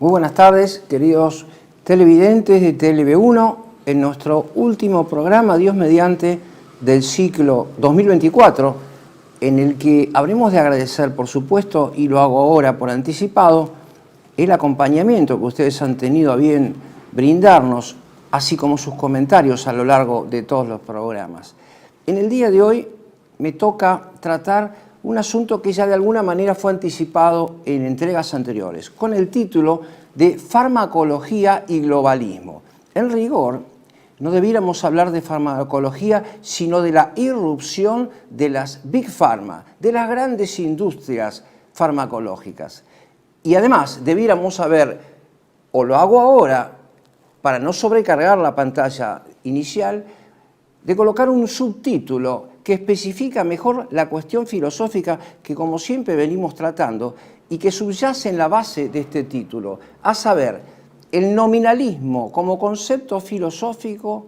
Muy buenas tardes, queridos televidentes de TLV1, en nuestro último programa, Dios mediante, del ciclo 2024, en el que habremos de agradecer, por supuesto, y lo hago ahora por anticipado, el acompañamiento que ustedes han tenido a bien brindarnos, así como sus comentarios a lo largo de todos los programas. En el día de hoy me toca tratar un asunto que ya de alguna manera fue anticipado en entregas anteriores, con el título de farmacología y globalismo. En rigor, no debiéramos hablar de farmacología, sino de la irrupción de las Big Pharma, de las grandes industrias farmacológicas. Y además, debiéramos saber, o lo hago ahora, para no sobrecargar la pantalla inicial, de colocar un subtítulo que especifica mejor la cuestión filosófica que, como siempre, venimos tratando y que subyace en la base de este título, a saber, el nominalismo como concepto filosófico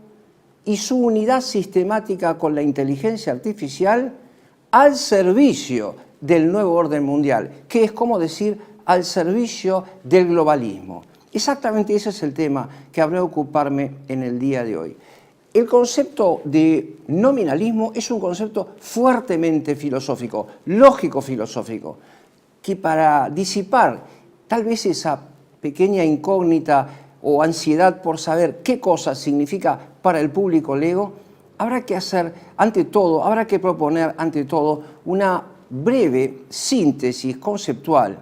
y su unidad sistemática con la inteligencia artificial al servicio del nuevo orden mundial, que es como decir, al servicio del globalismo. Exactamente ese es el tema que habré de ocuparme en el día de hoy. El concepto de nominalismo es un concepto fuertemente filosófico, lógico-filosófico, que para disipar tal vez esa pequeña incógnita o ansiedad por saber qué cosa significa para el público lego, habrá que hacer ante todo, habrá que proponer ante todo una breve síntesis conceptual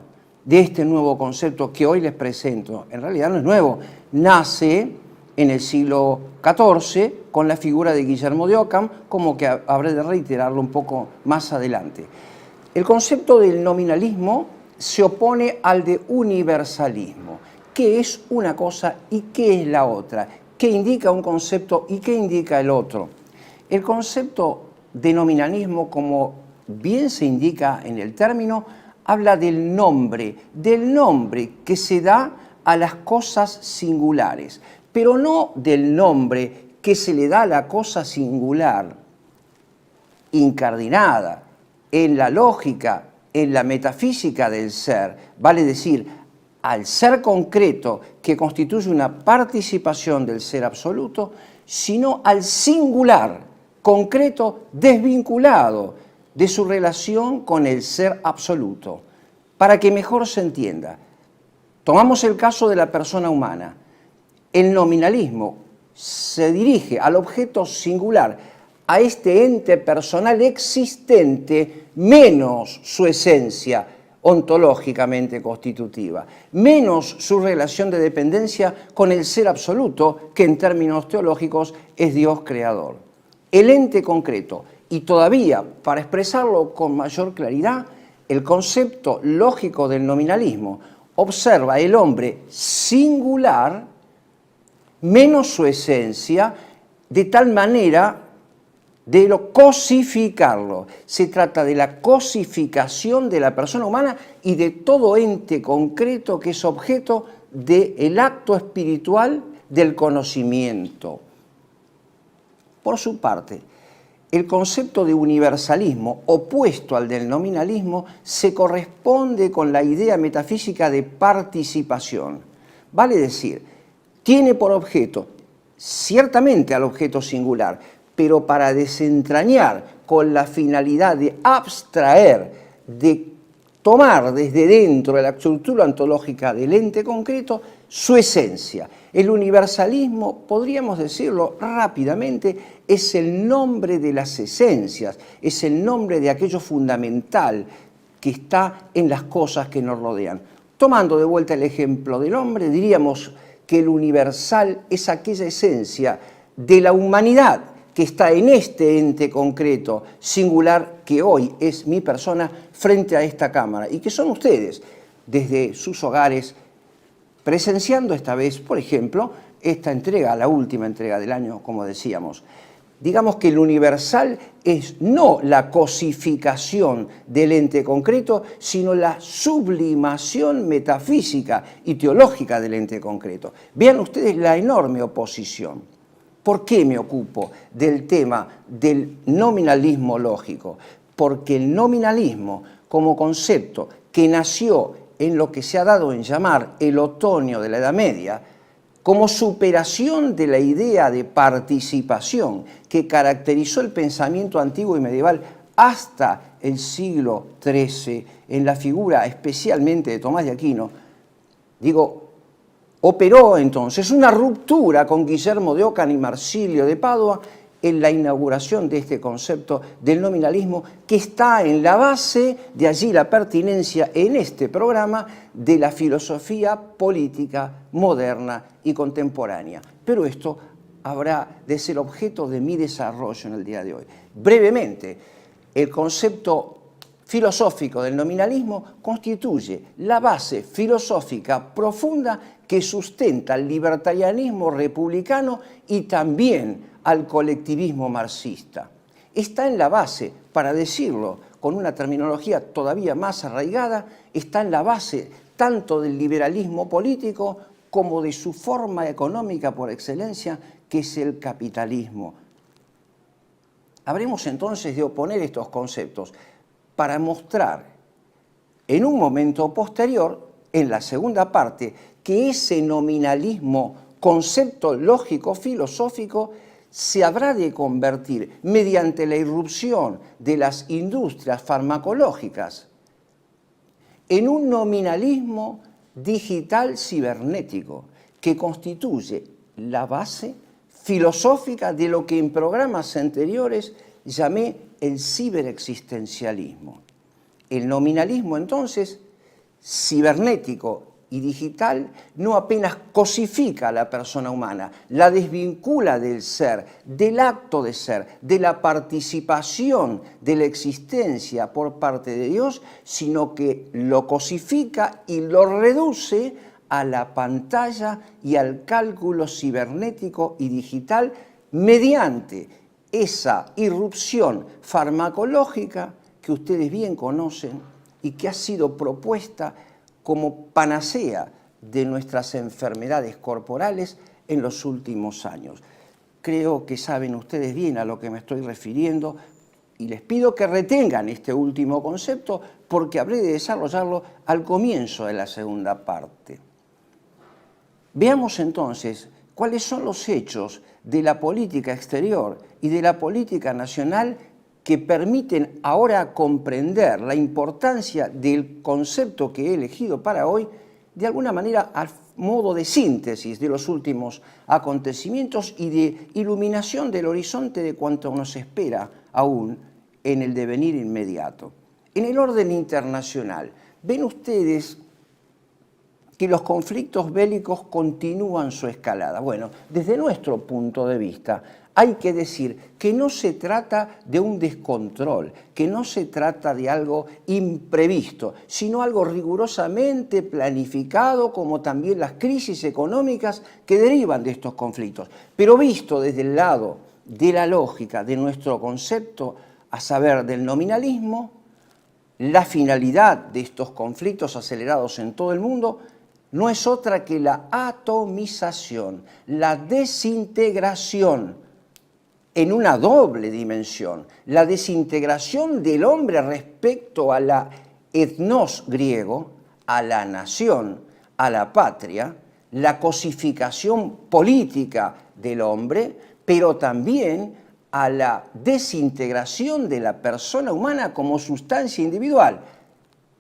de este nuevo concepto que hoy les presento. En realidad no es nuevo, nace en el siglo XIV con la figura de Guillermo de Ockham, como que habré de reiterarlo un poco más adelante. El concepto del nominalismo se opone al de universalismo. ¿Qué es una cosa y qué es la otra? ¿Qué indica un concepto y qué indica el otro? El concepto de nominalismo, como bien se indica en el término, habla del nombre que se da a las cosas singulares, pero no del nombre que se le da a la cosa singular, incardinada en la lógica, en la metafísica del ser, vale decir, al ser concreto que constituye una participación del ser absoluto, sino al singular, concreto, desvinculado de su relación con el ser absoluto. Para que mejor se entienda, tomamos el caso de la persona humana. El nominalismo se dirige al objeto singular, a este ente personal existente, menos su esencia ontológicamente constitutiva, menos su relación de dependencia con el ser absoluto, que en términos teológicos es Dios creador. El ente concreto, y todavía, para expresarlo con mayor claridad, el concepto lógico del nominalismo observa el hombre singular menos su esencia, de tal manera de cosificarlo. Se trata de la cosificación de la persona humana y de todo ente concreto que es objeto del acto espiritual del conocimiento. Por su parte, el concepto de universalismo, opuesto al del nominalismo, se corresponde con la idea metafísica de participación. Vale decir, tiene por objeto, ciertamente al objeto singular, pero para desentrañar con la finalidad de abstraer, de tomar desde dentro de la estructura ontológica del ente concreto su esencia. El universalismo, podríamos decirlo rápidamente, es el nombre de las esencias, es el nombre de aquello fundamental que está en las cosas que nos rodean. Tomando de vuelta el ejemplo del hombre, diríamos que el universal es aquella esencia de la humanidad que está en este ente concreto, singular, que hoy es mi persona frente a esta cámara y que son ustedes, desde sus hogares, presenciando esta vez, por ejemplo, esta entrega, la última entrega del año, como decíamos. Digamos que el universal es no la cosificación del ente concreto, sino la sublimación metafísica y teológica del ente concreto. Vean ustedes la enorme oposición. ¿Por qué me ocupo del tema del nominalismo lógico? Porque el nominalismo, como concepto que nació en lo que se ha dado en llamar el otoño de la Edad Media, como superación de la idea de participación que caracterizó el pensamiento antiguo y medieval hasta el siglo XIII, en la figura especialmente de Tomás de Aquino, operó entonces una ruptura con Guillermo de Ockham y Marsilio de Padua en la inauguración de este concepto del nominalismo, que está en la base, de allí la pertinencia en este programa, de la filosofía política moderna y contemporánea. Pero esto habrá de ser objeto de mi desarrollo en el día de hoy. Brevemente, el concepto filosófico del nominalismo constituye la base filosófica profunda que sustenta el libertarianismo republicano y también al colectivismo marxista. Está en la base, para decirlo con una terminología todavía más arraigada, está en la base tanto del liberalismo político como de su forma económica por excelencia, que es el capitalismo. Habremos entonces de oponer estos conceptos para mostrar en un momento posterior, en la segunda parte, que ese nominalismo, concepto lógico filosófico, se habrá de convertir mediante la irrupción de las industrias farmacológicas en un nominalismo digital cibernético que constituye la base filosófica de lo que en programas anteriores llamé el ciberexistencialismo. El nominalismo, entonces, cibernético y digital, no apenas cosifica a la persona humana, la desvincula del ser, del acto de ser, de la participación de la existencia por parte de Dios, sino que lo cosifica y lo reduce a la pantalla y al cálculo cibernético y digital mediante esa irrupción farmacológica que ustedes bien conocen y que ha sido propuesta como panacea de nuestras enfermedades corporales en los últimos años. Creo que saben ustedes bien a lo que me estoy refiriendo y les pido que retengan este último concepto porque habré de desarrollarlo al comienzo de la segunda parte. Veamos entonces cuáles son los hechos de la política exterior y de la política nacional que permiten ahora comprender la importancia del concepto que he elegido para hoy, de alguna manera a modo de síntesis de los últimos acontecimientos y de iluminación del horizonte de cuanto nos espera aún en el devenir inmediato. En el orden internacional, ven ustedes que los conflictos bélicos continúan su escalada. Bueno, desde nuestro punto de vista, hay que decir que no se trata de un descontrol, que no se trata de algo imprevisto, sino algo rigurosamente planificado, como también las crisis económicas que derivan de estos conflictos. Pero visto desde el lado de la lógica de nuestro concepto, a saber, del nominalismo, la finalidad de estos conflictos acelerados en todo el mundo no es otra que la atomización, la desintegración en una doble dimensión, la desintegración del hombre respecto a la etnos griego, a la nación, a la patria, la cosificación política del hombre, pero también a la desintegración de la persona humana como sustancia individual.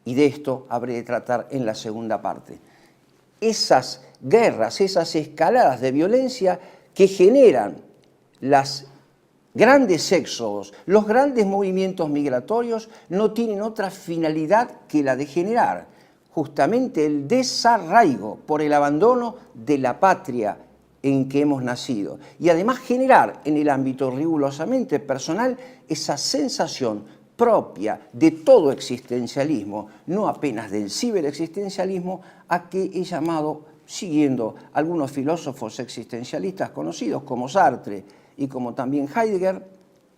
Y de esto habré de tratar en la segunda parte. Esas guerras, esas escaladas de violencia que generan las grandes éxodos, los grandes movimientos migratorios no tienen otra finalidad que la de generar justamente el desarraigo por el abandono de la patria en que hemos nacido y además generar en el ámbito rigurosamente personal esa sensación propia de todo existencialismo, no apenas del ciberexistencialismo, a que he llamado, siguiendo algunos filósofos existencialistas conocidos como Sartre y como también Heidegger,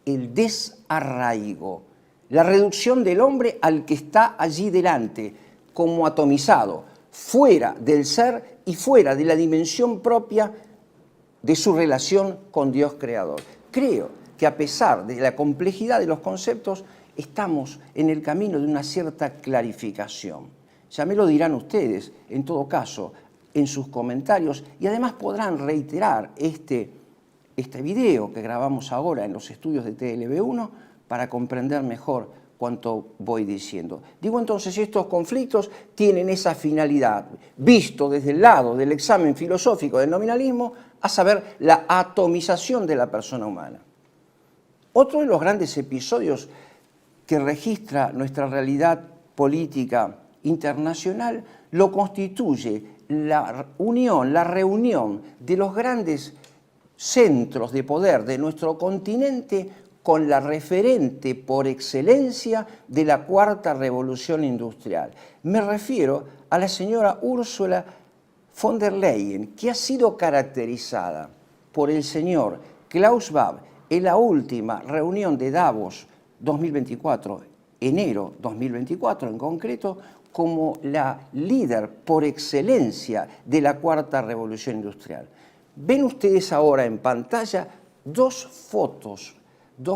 el desarraigo, la reducción del hombre al que está allí delante, como atomizado, fuera del ser y fuera de la dimensión propia de su relación con Dios creador. Creo que a pesar de la complejidad de los conceptos, estamos en el camino de una cierta clarificación. Ya me lo dirán ustedes, en todo caso, en sus comentarios, y además podrán reiterar este video que grabamos ahora en los estudios de TLB1 para comprender mejor cuanto voy diciendo. Digo entonces, estos conflictos tienen esa finalidad, visto desde el lado del examen filosófico del nominalismo, a saber, la atomización de la persona humana. Otro de los grandes episodios que registra nuestra realidad política internacional lo constituye la reunión de los grandes centros de poder de nuestro continente con la referente por excelencia de la cuarta revolución industrial. Me refiero a la señora Ursula von der Leyen, que ha sido caracterizada por el señor Klaus Schwab en la última reunión de Davos 2024, enero 2024 en concreto, como la líder por excelencia de la cuarta revolución industrial. Ven ustedes ahora en pantalla dos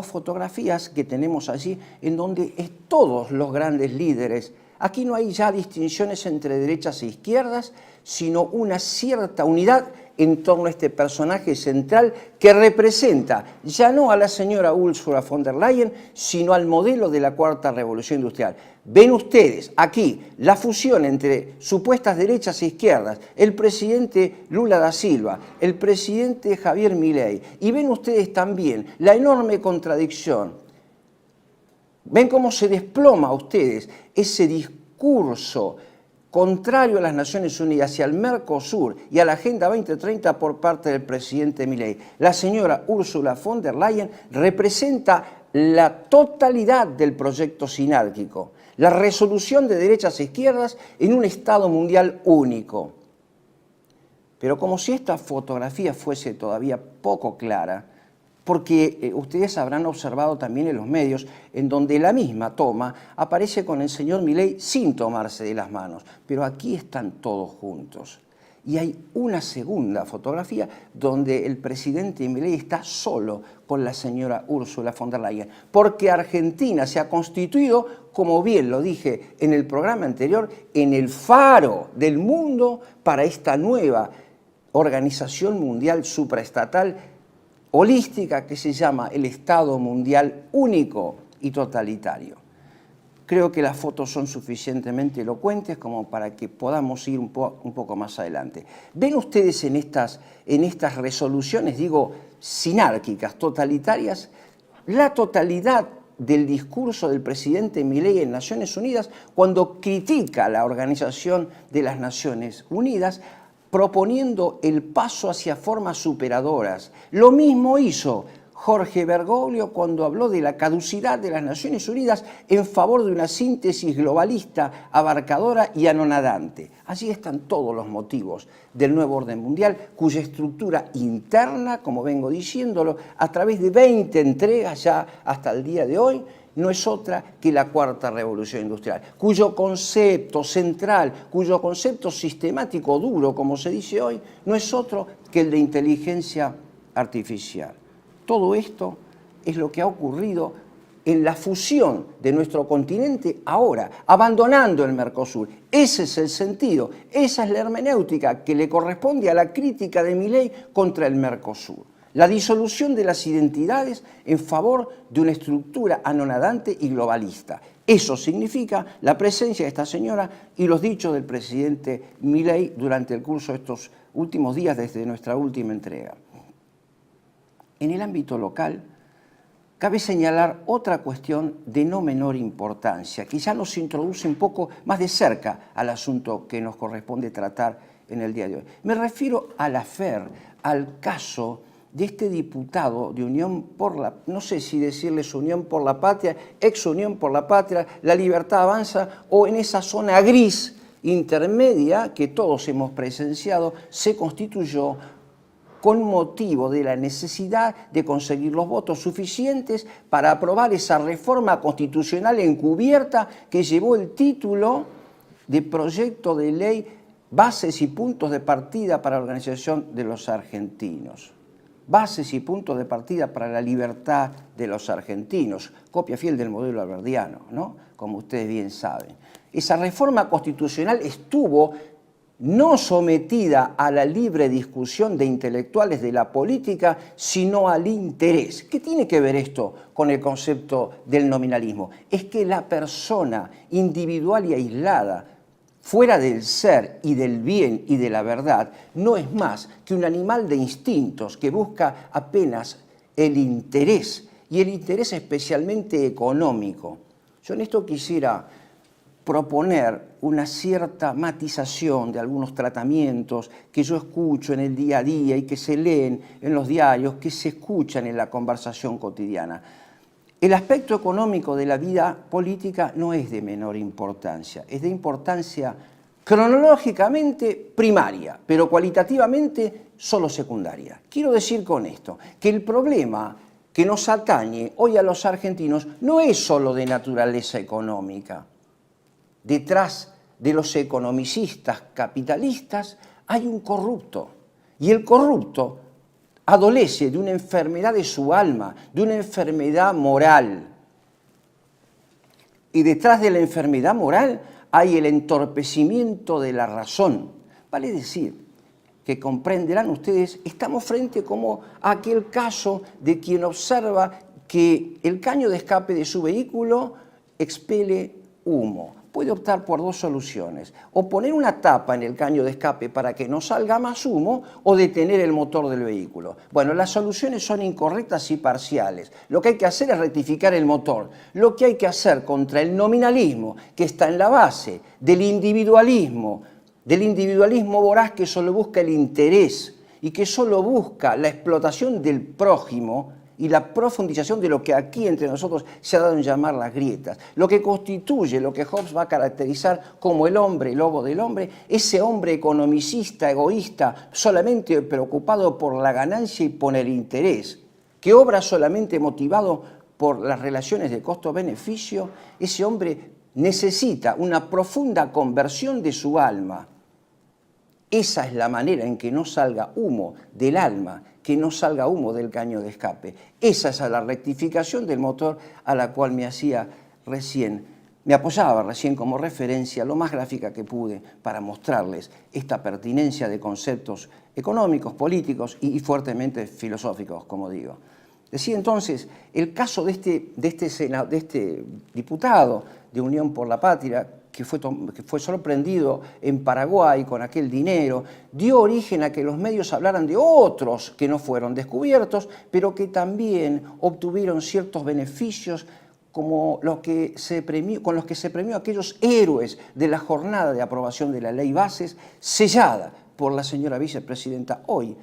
fotografías que tenemos allí en donde todos los grandes líderes, aquí no hay ya distinciones entre derechas e izquierdas, sino una cierta unidad en torno a este personaje central que representa ya no a la señora Ursula von der Leyen, sino al modelo de la cuarta revolución industrial. Ven ustedes aquí la fusión entre supuestas derechas e izquierdas, el presidente Lula da Silva, el presidente Javier Milei, y ven ustedes también la enorme contradicción. Ven cómo se desploma a ustedes ese discurso contrario a las Naciones Unidas y al Mercosur y a la Agenda 2030 por parte del presidente Milei. La señora Ursula von der Leyen representa la totalidad del proyecto sinárquico, la resolución de derechas e izquierdas en un Estado mundial único. Pero como si esta fotografía fuese todavía poco clara, porque ustedes habrán observado también en los medios en donde la misma toma aparece con el señor Milei sin tomarse de las manos, pero aquí están todos juntos. Y hay una segunda fotografía donde el presidente Milei está solo con la señora Ursula von der Leyen, porque Argentina se ha constituido, como bien lo dije en el programa anterior, en el faro del mundo para esta nueva organización mundial supraestatal holística que se llama el Estado Mundial Único y Totalitario. Creo que las fotos son suficientemente elocuentes como para que podamos ir un poco más adelante. ¿Ven ustedes en estas resoluciones, digo, sinárquicas, totalitarias, la totalidad del discurso del presidente Milei en Naciones Unidas cuando critica la Organización de las Naciones Unidas, proponiendo el paso hacia formas superadoras? Lo mismo hizo Jorge Bergoglio cuando habló de la caducidad de las Naciones Unidas en favor de una síntesis globalista, abarcadora y anonadante. Allí están todos los motivos del nuevo orden mundial, cuya estructura interna, como vengo diciéndolo, a través de 20 entregas ya hasta el día de hoy, no es otra que la cuarta revolución industrial, cuyo concepto central, cuyo concepto sistemático duro, como se dice hoy, no es otro que el de inteligencia artificial. Todo esto es lo que ha ocurrido en la fusión de nuestro continente ahora, abandonando el Mercosur. Ese es el sentido, esa es la hermenéutica que le corresponde a la crítica de Milei contra el Mercosur. La disolución de las identidades en favor de una estructura anonadante y globalista. Eso significa la presencia de esta señora y los dichos del presidente Milei durante el curso de estos últimos días desde nuestra última entrega. En el ámbito local, cabe señalar otra cuestión de no menor importancia, que ya nos introduce un poco más de cerca al asunto que nos corresponde tratar en el día de hoy. Me refiero al afer, al caso de este diputado de Unión por la, no sé si decirles Unión por la Patria, ex Unión por la Patria, La Libertad Avanza, o en esa zona gris intermedia que todos hemos presenciado, se constituyó con motivo de la necesidad de conseguir los votos suficientes para aprobar esa reforma constitucional encubierta que llevó el título de Proyecto de Ley Bases y Puntos de Partida para la Organización de los Argentinos. bases y puntos de partida para la libertad de los argentinos, copia fiel del modelo alberdiano, ¿no? Como ustedes bien saben. Esa reforma constitucional estuvo no sometida a la libre discusión de intelectuales de la política, sino al interés. ¿Qué tiene que ver esto con el concepto del nominalismo? Es que la persona individual y aislada, fuera del ser y del bien y de la verdad, no es más que un animal de instintos que busca apenas el interés, y el interés especialmente económico. Yo en esto quisiera proponer una cierta matización de algunos tratamientos que yo escucho en el día a día y que se leen en los diarios, que se escuchan en la conversación cotidiana. El aspecto económico de la vida política no es de menor importancia, es de importancia cronológicamente primaria, pero cualitativamente solo secundaria. Quiero decir con esto que el problema que nos atañe hoy a los argentinos no es solo de naturaleza económica. Detrás de los economicistas capitalistas hay un corrupto, y el corrupto adolece de una enfermedad de su alma, de una enfermedad moral. Y detrás de la enfermedad moral hay el entorpecimiento de la razón. Vale decir que comprenderán ustedes, estamos frente como a aquel caso de quien observa que el caño de escape de su vehículo expele humo. Puede optar por dos soluciones: o poner una tapa en el caño de escape para que no salga más humo, o detener el motor del vehículo. Bueno, las soluciones son incorrectas y parciales. Lo que hay que hacer es rectificar el motor. Lo que hay que hacer contra el nominalismo, que está en la base del individualismo voraz que solo busca el interés y que solo busca la explotación del prójimo, y la profundización de lo que aquí entre nosotros se ha dado en llamar las grietas. Lo que constituye, lo que Hobbes va a caracterizar como el hombre lobo del hombre, ese hombre economicista, egoísta, solamente preocupado por la ganancia y por el interés, que obra solamente motivado por las relaciones de costo-beneficio. Ese hombre necesita una profunda conversión de su alma. Esa es la manera en que no salga humo del alma, que no salga humo del caño de escape. Esa es la rectificación del motor a la cual me apoyaba recién como referencia lo más gráfica que pude para mostrarles esta pertinencia de conceptos económicos, políticos y fuertemente filosóficos, como digo. Decía entonces, el caso de este diputado de Unión por la Patria, que fue sorprendido en Paraguay con aquel dinero, dio origen a que los medios hablaran de otros que no fueron descubiertos, pero que también obtuvieron ciertos beneficios como con los que se premió a aquellos héroes de la jornada de aprobación de la Ley Bases, sellada por la señora vicepresidenta, hoy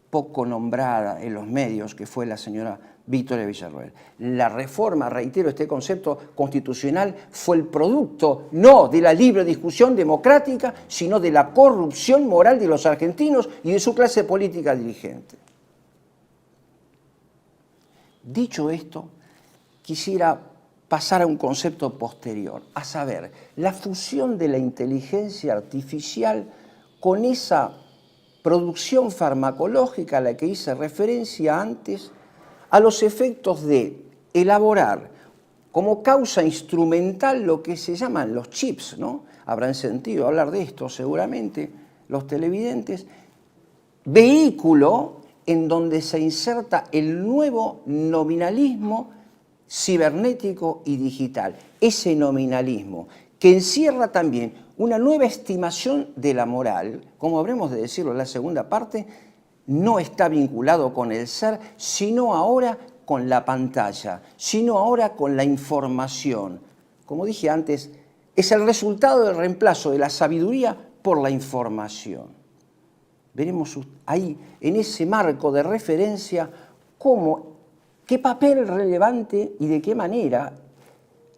poco nombrada en los medios, que fue la señora Victoria Villarroel. La reforma, reitero, este concepto constitucional fue el producto no de la libre discusión democrática, sino de la corrupción moral de los argentinos y de su clase política dirigente. Dicho esto, quisiera pasar a un concepto posterior, a saber, la fusión de la inteligencia artificial con esa producción farmacológica a la que hice referencia antes, a los efectos de elaborar como causa instrumental lo que se llaman los chips, ¿no? Habrán sentido hablar de esto seguramente los televidentes, vehículo en donde se inserta el nuevo nominalismo cibernético y digital. Ese nominalismo que encierra también una nueva estimación de la moral, como habremos de decirlo en la segunda parte, no está vinculado con el ser, sino ahora con la pantalla, sino ahora con la información. Como dije antes, es el resultado del reemplazo de la sabiduría por la información. Veremos ahí, en ese marco de referencia, qué papel relevante y de qué manera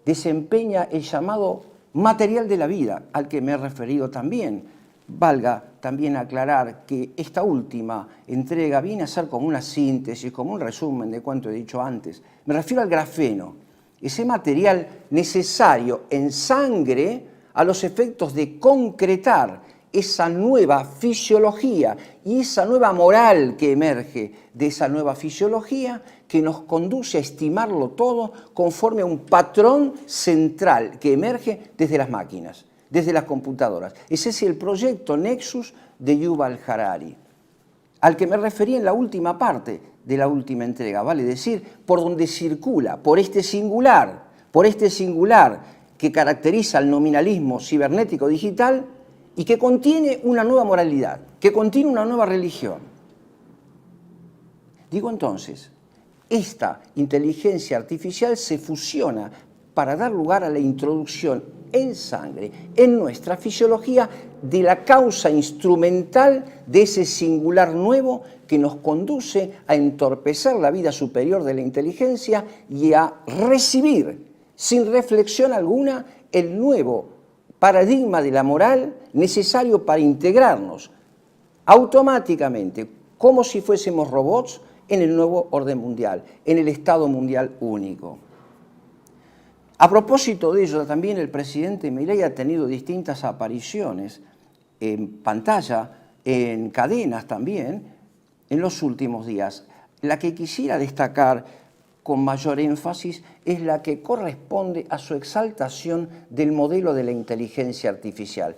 desempeña el llamado material de la vida, al que me he referido también. Valga también aclarar que esta última entrega viene a ser como una síntesis, como un resumen de cuanto he dicho antes. Me refiero al grafeno, ese material necesario en sangre a los efectos de concretar esa nueva fisiología y esa nueva moral que emerge de esa nueva fisiología que nos conduce a estimarlo todo conforme a un patrón central que emerge desde las máquinas, desde las computadoras. Ese es el proyecto Nexus de Yuval Harari, al que me referí en la última parte de la última entrega, vale decir, por donde circula, por este singular que caracteriza al nominalismo cibernético digital y que contiene una nueva moralidad, que contiene una nueva religión. Digo entonces, esta inteligencia artificial se fusiona para dar lugar a la introducción en sangre, en nuestra fisiología, de la causa instrumental de ese singular nuevo que nos conduce a entorpecer la vida superior de la inteligencia y a recibir, sin reflexión alguna, el nuevo paradigma de la moral necesario para integrarnos automáticamente, como si fuésemos robots, en el nuevo orden mundial, en el Estado mundial único. A propósito de ello, también el presidente Milei ha tenido distintas apariciones en pantalla, en cadenas también, en los últimos días. La que quisiera destacar con mayor énfasis es la que corresponde a su exaltación del modelo de la inteligencia artificial.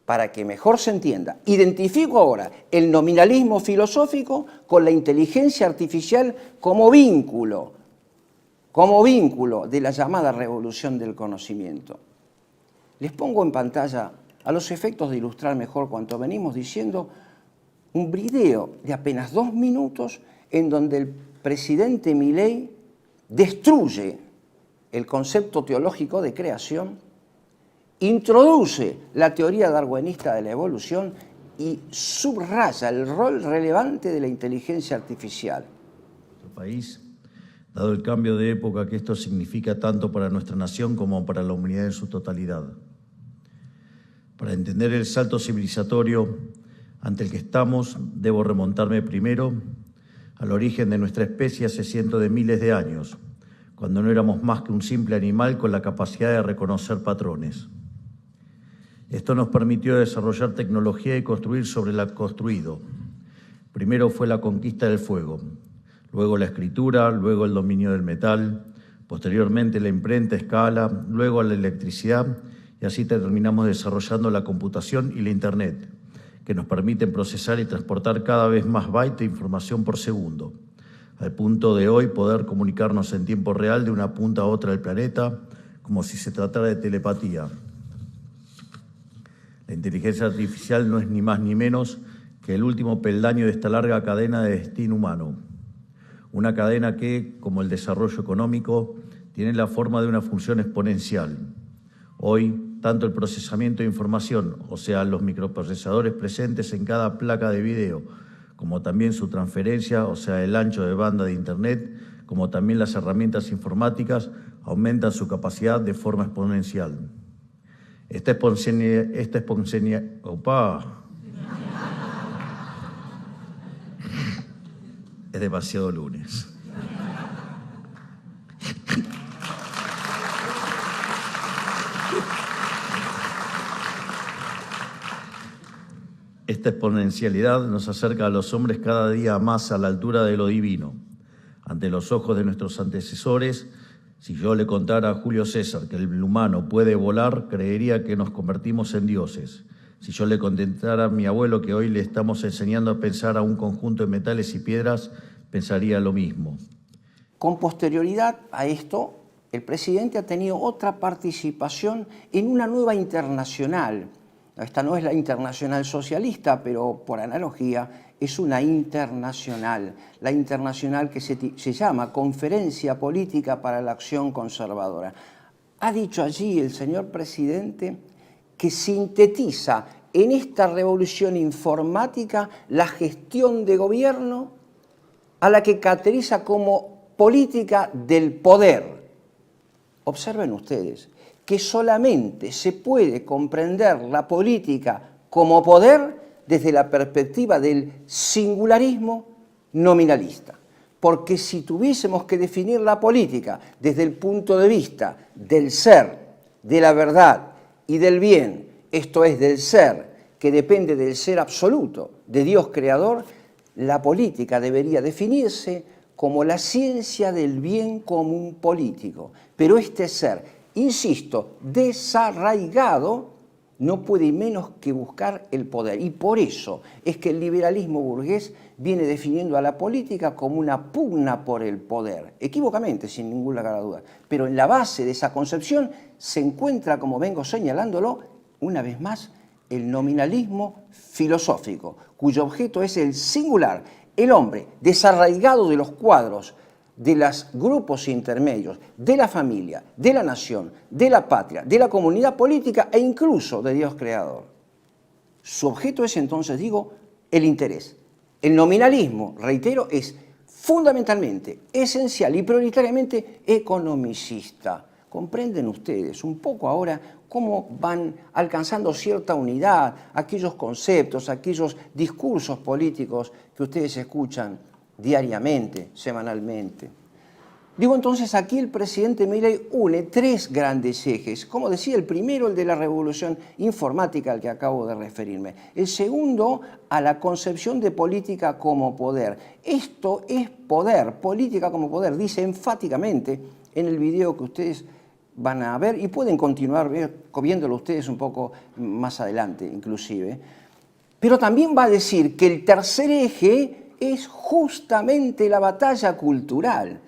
Para que mejor se entienda, identifico ahora el nominalismo filosófico con la inteligencia artificial como vínculo de la llamada revolución del conocimiento. Les pongo en pantalla, a los efectos de ilustrar mejor cuanto venimos diciendo, un video de apenas 2 minutos en donde el presidente Milei destruye el concepto teológico de creación, introduce la teoría darwinista de la evolución y subraya el rol relevante de la inteligencia artificial. Nuestro país, dado el cambio de época que esto significa tanto para nuestra nación como para la humanidad en su totalidad. Para entender el salto civilizatorio ante el que estamos, debo remontarme primero al origen de nuestra especie hace cientos de miles de años, cuando no éramos más que un simple animal con la capacidad de reconocer patrones. Esto nos permitió desarrollar tecnología y construir sobre lo construido. Primero fue la conquista del fuego, luego la escritura, luego el dominio del metal, posteriormente la imprenta a escala, luego la electricidad, y así terminamos desarrollando la computación y la Internet, que nos permiten procesar y transportar cada vez más bytes de información por segundo, al punto de hoy poder comunicarnos en tiempo real de una punta a otra del planeta, como si se tratara de telepatía. La inteligencia artificial no es ni más ni menos que el último peldaño de esta larga cadena de destino humano. Una cadena que, como el desarrollo económico, tiene la forma de una función exponencial. Hoy, tanto el procesamiento de información, o sea, los microprocesadores presentes en cada placa de video, como también su transferencia, o sea, el ancho de banda de Internet, como también las herramientas informáticas, aumentan su capacidad de forma exponencial. Esta ¡opa! Es demasiado lunes. Esta exponencialidad nos acerca a los hombres cada día más a la altura de lo divino. Ante los ojos de nuestros antecesores, si yo le contara a Julio César que el humano puede volar, creería que nos convertimos en dioses. Si yo le contara a mi abuelo que hoy le estamos enseñando a pensar a un conjunto de metales y piedras, pensaría lo mismo. Con posterioridad a esto, el presidente ha tenido otra participación en una nueva internacional. Esta no es la internacional socialista, pero por analogía es una internacional. La internacional que se llama Conferencia Política para la Acción Conservadora. Ha dicho allí el señor presidente que sintetiza en esta revolución informática la gestión de gobierno a la que caracteriza como política del poder. Observen ustedes que solamente se puede comprender la política como poder desde la perspectiva del singularismo nominalista. Porque si tuviésemos que definir la política desde el punto de vista del ser, de la verdad y del bien, esto es del ser que depende del ser absoluto de Dios creador, la política debería definirse como la ciencia del bien común político. Pero este ser, insisto, desarraigado, no puede menos que buscar el poder. Y por eso es que el liberalismo burgués viene definiendo a la política como una pugna por el poder. Equívocamente, sin ninguna lugar a duda. Pero en la base de esa concepción se encuentra, como vengo señalándolo, una vez más, el nominalismo filosófico, cuyo objeto es el singular, el hombre desarraigado de los cuadros, de los grupos intermedios, de la familia, de la nación, de la patria, de la comunidad política e incluso de Dios creador. Su objeto es entonces, digo, el interés. El nominalismo, reitero, es fundamentalmente, esencial y prioritariamente economicista. ¿Comprenden ustedes un poco ahora cómo van alcanzando cierta unidad aquellos conceptos, aquellos discursos políticos que ustedes escuchan diariamente, semanalmente? Digo entonces, aquí el presidente Milei une tres grandes ejes. Como decía, el primero, el de la revolución informática al que acabo de referirme. El segundo, a la concepción de política como poder. Esto es poder, política como poder, dice enfáticamente en el video que ustedes van a ver y pueden continuar viéndolo ustedes un poco más adelante, inclusive. Pero también va a decir que el tercer eje es justamente la batalla cultural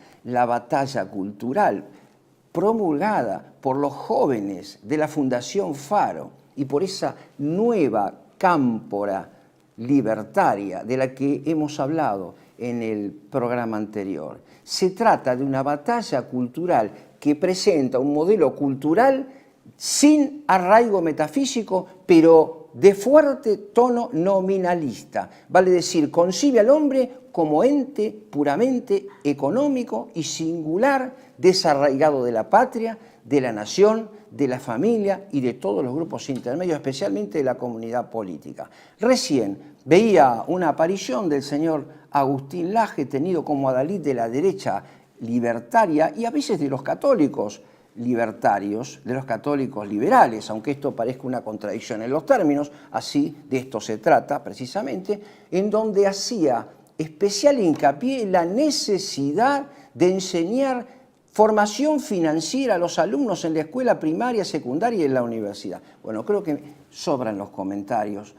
promulgada por los jóvenes de la Fundación Faro y por esa nueva cámpora libertaria de la que hemos hablado en el programa anterior. Se trata de una batalla cultural que presenta un modelo cultural sin arraigo metafísico, pero de fuerte tono nominalista. Vale decir, concibe al hombre como ente puramente económico y singular, desarraigado de la patria, de la nación, de la familia y de todos los grupos intermedios, especialmente de la comunidad política. Recién veía una aparición del señor Agustín Laje, tenido como adalid de la derecha libertaria y a veces de los católicos libertarios, de los católicos liberales, aunque esto parezca una contradicción en los términos, así de esto se trata precisamente, en donde hacía especial hincapié en la necesidad de enseñar formación financiera a los alumnos en la escuela primaria, secundaria y en la universidad. Bueno, creo que sobran los comentarios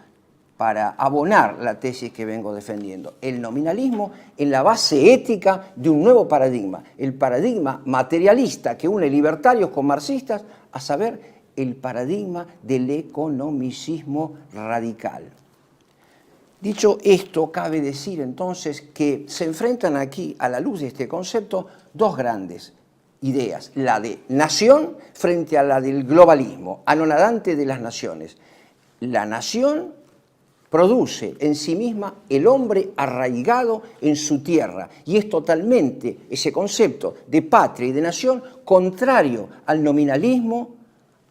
para abonar la tesis que vengo defendiendo. El nominalismo en la base ética de un nuevo paradigma, el paradigma materialista que une libertarios con marxistas, a saber, el paradigma del economicismo radical. Dicho esto, cabe decir entonces que se enfrentan aquí, a la luz de este concepto, dos grandes ideas, la de nación frente a la del globalismo, anonadante de las naciones. La nación produce en sí misma el hombre arraigado en su tierra y es totalmente ese concepto de patria y de nación contrario al nominalismo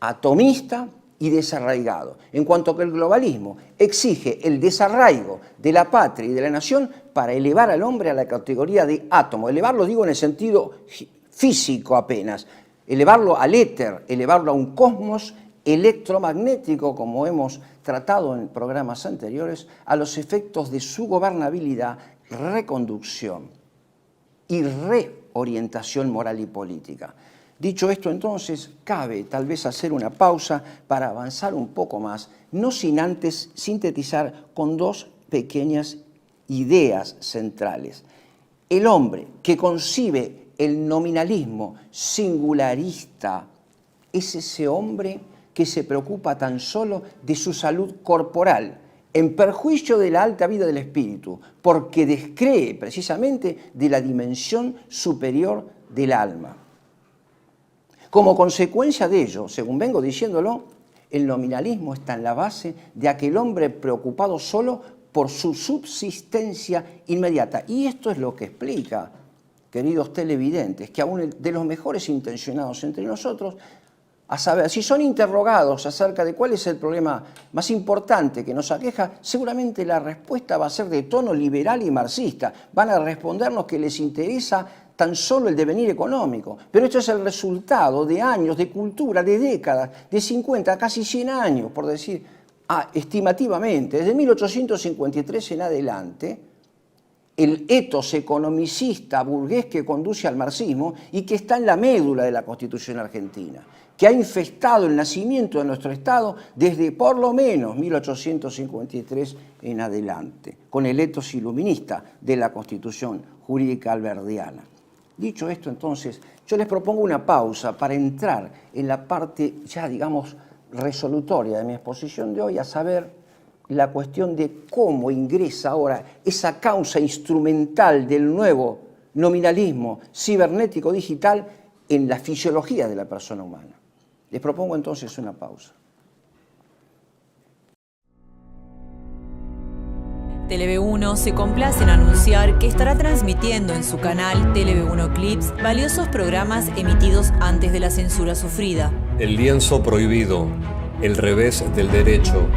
atomista y desarraigado. En cuanto que el globalismo exige el desarraigo de la patria y de la nación para elevar al hombre a la categoría de átomo. Elevarlo digo en el sentido físico apenas, elevarlo al éter, elevarlo a un cosmos electromagnético, como hemos tratado en programas anteriores, a los efectos de su gobernabilidad, reconducción y reorientación moral y política. Dicho esto, entonces, cabe tal vez hacer una pausa para avanzar un poco más, no sin antes sintetizar con dos pequeñas ideas centrales. El hombre que concibe el nominalismo singularista es ese hombre que se preocupa tan solo de su salud corporal, en perjuicio de la alta vida del espíritu, porque descree precisamente de la dimensión superior del alma. Como consecuencia de ello, según vengo diciéndolo, el nominalismo está en la base de aquel hombre preocupado solo por su subsistencia inmediata. Y esto es lo que explica, queridos televidentes, que aún de los mejores intencionados entre nosotros, a saber, si son interrogados acerca de cuál es el problema más importante que nos aqueja, seguramente la respuesta va a ser de tono liberal y marxista. Van a respondernos que les interesa tan solo el devenir económico. Pero esto es el resultado de años de cultura, de décadas, de 50, casi 100 años, por decir estimativamente, desde 1853 en adelante, el etos economicista burgués que conduce al marxismo y que está en la médula de la Constitución argentina, que ha infestado el nacimiento de nuestro Estado desde por lo menos 1853 en adelante, con el etos iluminista de la Constitución jurídica alberdiana. Dicho esto, entonces, yo les propongo una pausa para entrar en la parte ya, digamos, resolutoria de mi exposición de hoy, a saber, la cuestión de cómo ingresa ahora esa causa instrumental del nuevo nominalismo cibernético digital en la fisiología de la persona humana. Les propongo entonces una pausa. TLV1 se complace en anunciar que estará transmitiendo en su canal TLV1 Clips valiosos programas emitidos antes de la censura sufrida. El lienzo prohibido, el revés del derecho,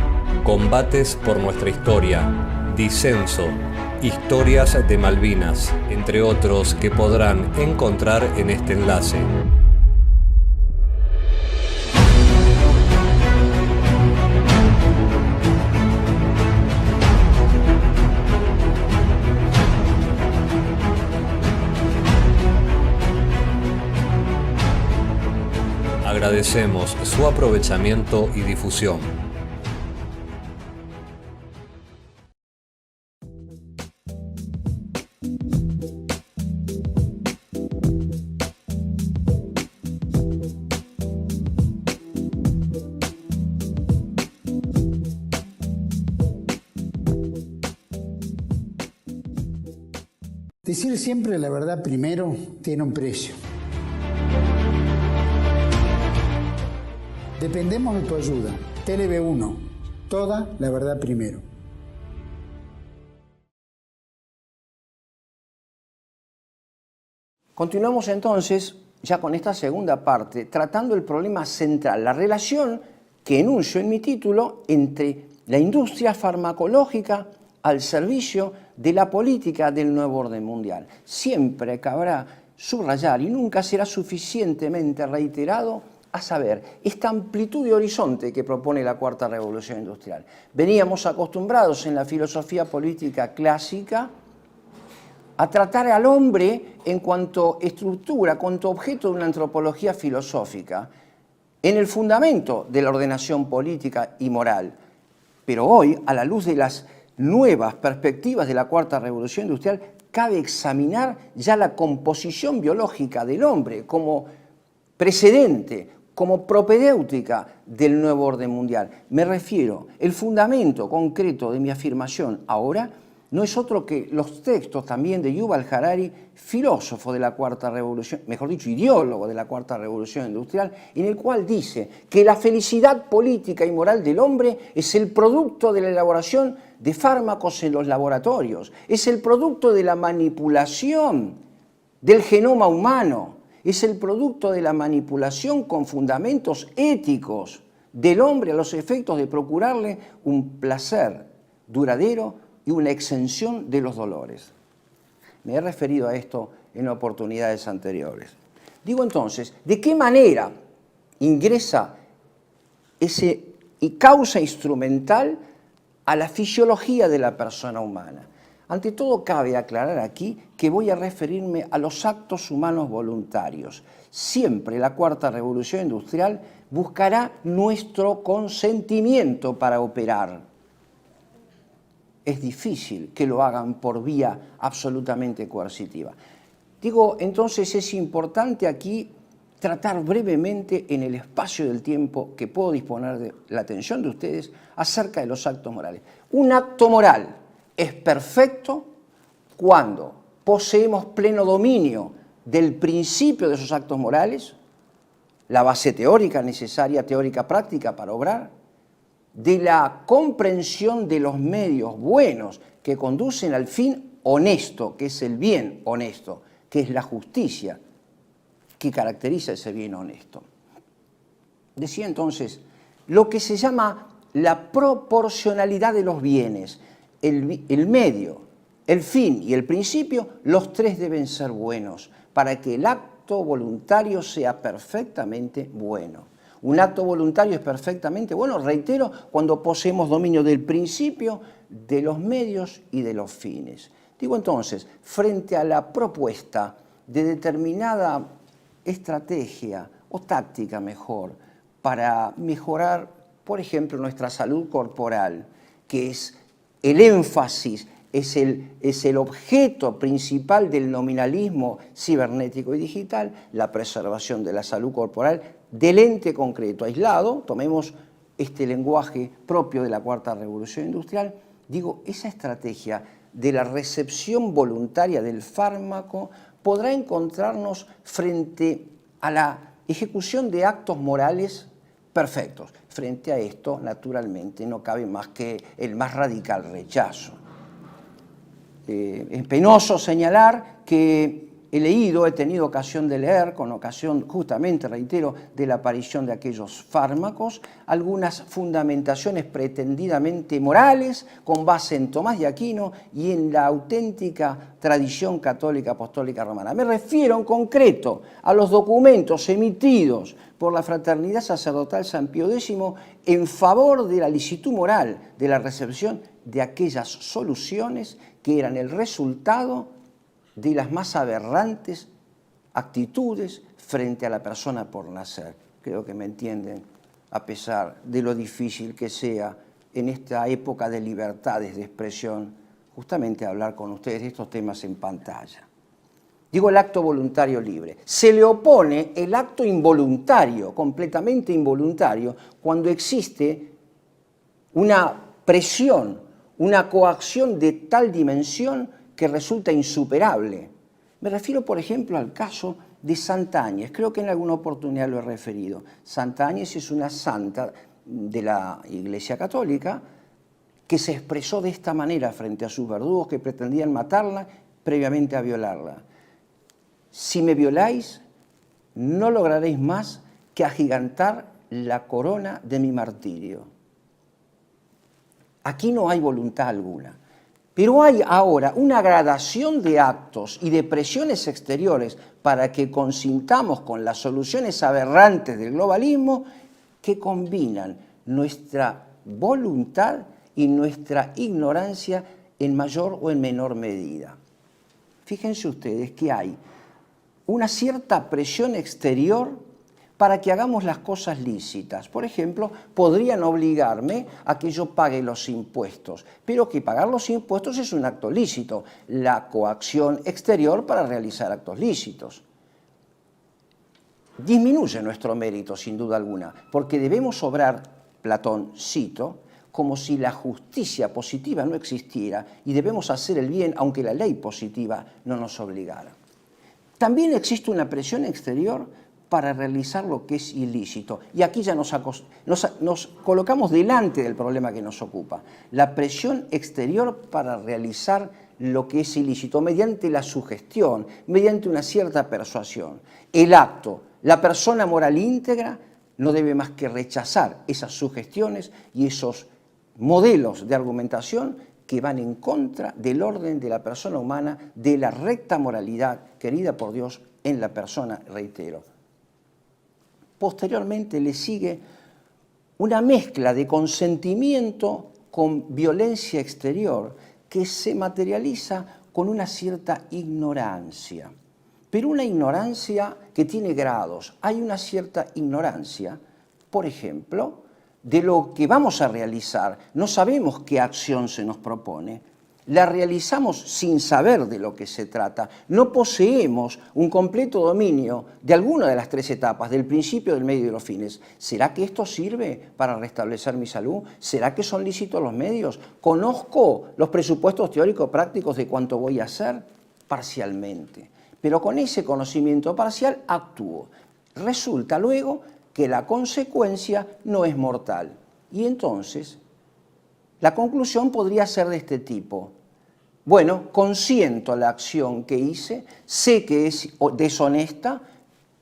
combates por nuestra historia, disenso, historias de Malvinas, entre otros que podrán encontrar en este enlace. Agradecemos su aprovechamiento y difusión. Decir siempre la verdad primero tiene un precio. Dependemos de tu ayuda. TLV1, toda la verdad primero. Continuamos entonces, ya con esta segunda parte, tratando el problema central, la relación que enuncio en mi título entre la industria farmacológica al servicio de la política del nuevo orden mundial. Siempre cabrá subrayar, y nunca será suficientemente reiterado, a saber, esta amplitud de horizonte que propone la Cuarta Revolución Industrial. Veníamos acostumbrados en la filosofía política clásica a tratar al hombre en cuanto estructura, cuanto objeto de una antropología filosófica, en el fundamento de la ordenación política y moral. Pero hoy, a la luz de las nuevas perspectivas de la Cuarta Revolución Industrial, cabe examinar ya la composición biológica del hombre como precedente, como propedéutica del nuevo orden mundial. Me refiero, el fundamento concreto de mi afirmación ahora no es otro que los textos también de Yuval Harari, filósofo de la Cuarta Revolución, mejor dicho, ideólogo de la Cuarta Revolución Industrial, en el cual dice que la felicidad política y moral del hombre es el producto de la elaboración de fármacos en los laboratorios, es el producto de la manipulación del genoma humano, es el producto de la manipulación con fundamentos éticos del hombre a los efectos de procurarle un placer duradero y una exención de los dolores. Me he referido a esto en oportunidades anteriores. Digo entonces, ¿de qué manera ingresa ese causa instrumental a la fisiología de la persona humana? Ante todo, cabe aclarar aquí que voy a referirme a los actos humanos voluntarios. Siempre la Cuarta Revolución Industrial buscará nuestro consentimiento para operar. Es difícil que lo hagan por vía absolutamente coercitiva. Digo, entonces es importante aquí tratar brevemente en el espacio del tiempo que puedo disponer de la atención de ustedes acerca de los actos morales. Un acto moral es perfecto cuando poseemos pleno dominio del principio de esos actos morales, la base teórica necesaria, teórica práctica para obrar, de la comprensión de los medios buenos que conducen al fin honesto, que es el bien honesto, que es la justicia que caracteriza ese bien honesto. Decía entonces, lo que se llama la proporcionalidad de los bienes, el medio, el fin y el principio, los tres deben ser buenos para que el acto voluntario sea perfectamente bueno. Un acto voluntario es perfectamente, bueno, reitero, cuando poseemos dominio del principio, de los medios y de los fines. Digo entonces, frente a la propuesta de determinada estrategia o táctica mejor para mejorar, por ejemplo, nuestra salud corporal, que es el énfasis, es el objeto principal del nominalismo cibernético y digital, la preservación de la salud corporal del ente concreto aislado. Tomemos este lenguaje propio de la Cuarta Revolución Industrial. Digo, esa estrategia de la recepción voluntaria del fármaco podrá encontrarnos frente a la ejecución de actos morales perfectos. Frente a esto, naturalmente, no cabe más que el más radical rechazo. Es penoso señalar que he tenido ocasión de leer, con ocasión justamente, reitero, de la aparición de aquellos fármacos, algunas fundamentaciones pretendidamente morales con base en Tomás de Aquino y en la auténtica tradición católica apostólica romana. Me refiero en concreto a los documentos emitidos por la Fraternidad Sacerdotal San Pío X en favor de la licitud moral de la recepción de aquellas soluciones que eran el resultado de las más aberrantes actitudes frente a la persona por nacer. Creo que me entienden, a pesar de lo difícil que sea en esta época de libertades de expresión, justamente hablar con ustedes de estos temas en pantalla. Digo el acto voluntario libre. Se le opone el acto involuntario, completamente involuntario, cuando existe una presión, una coacción de tal dimensión que resulta insuperable. Me refiero, por ejemplo, al caso de Santa Áñez. Creo que en alguna oportunidad lo he referido. Santa Áñez es una santa de la Iglesia Católica que se expresó de esta manera frente a sus verdugos que pretendían matarla previamente a violarla. Si me violáis, no lograréis más que agigantar la corona de mi martirio. Aquí no hay voluntad alguna. Pero hay ahora una gradación de actos y de presiones exteriores para que consintamos con las soluciones aberrantes del globalismo que combinan nuestra voluntad y nuestra ignorancia en mayor o en menor medida. Fíjense ustedes que hay una cierta presión exterior para que hagamos las cosas lícitas. Por ejemplo, podrían obligarme a que yo pague los impuestos, pero que pagar los impuestos es un acto lícito, la coacción exterior para realizar actos lícitos. Disminuye nuestro mérito, sin duda alguna, porque debemos obrar, Platón cito, como si la justicia positiva no existiera y debemos hacer el bien aunque la ley positiva no nos obligara. También existe una presión exterior para realizar lo que es ilícito. Y aquí ya nos colocamos delante del problema que nos ocupa. La presión exterior para realizar lo que es ilícito, mediante la sugestión, mediante una cierta persuasión. El acto, la persona moral íntegra, no debe más que rechazar esas sugestiones y esos modelos de argumentación que van en contra del orden de la persona humana, de la recta moralidad querida por Dios en la persona, reitero. Posteriormente le sigue una mezcla de consentimiento con violencia exterior que se materializa con una cierta ignorancia. Pero una ignorancia que tiene grados. Hay una cierta ignorancia, por ejemplo, de lo que vamos a realizar. No sabemos qué acción se nos propone. La realizamos sin saber de lo que se trata. No poseemos un completo dominio de alguna de las tres etapas, del principio, del medio y de los fines. ¿Será que esto sirve para restablecer mi salud? ¿Será que son lícitos los medios? ¿Conozco los presupuestos teórico-prácticos de cuánto voy a hacer? Parcialmente. Pero con ese conocimiento parcial actúo. Resulta luego que la consecuencia no es mortal. Y entonces la conclusión podría ser de este tipo. Bueno, consiento la acción que hice, sé que es deshonesta,